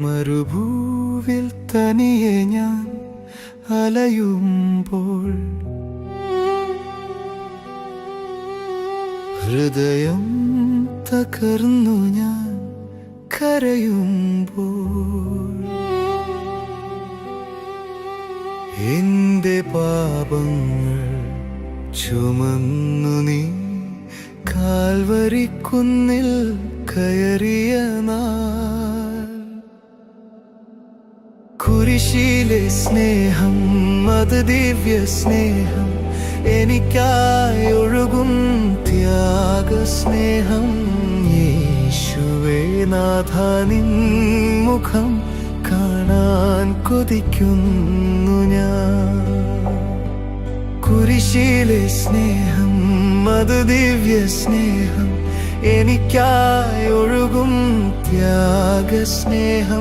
മരുഭൂവിൽ തനിയെ ഞാൻ അലയുമ്പോൾ ഹൃദയം തകർന്നു ഞാൻ കരയുമ്പോൾ എന്റെ പാപങ്ങൾ ചുമന്നു നീ കാൽവരിക്കുന്നിൽ കയറിയ നാൾ കുരിശിലെ സ്നേഹം അത് ദിവ്യ സ്നേഹം എനിക്കായി ഒഴുകും ത്യാഗസ്നേഹം യേശുവേ നാഥ നിൻ മുഖം കാണാൻ കൊതിക്കുന്നു ഞാൻ കുരിശിലെ സ്നേഹം അത് ദിവ്യ സ്നേഹം എനിക്കായി ഒഴുകും ത്യാഗസ്നേഹം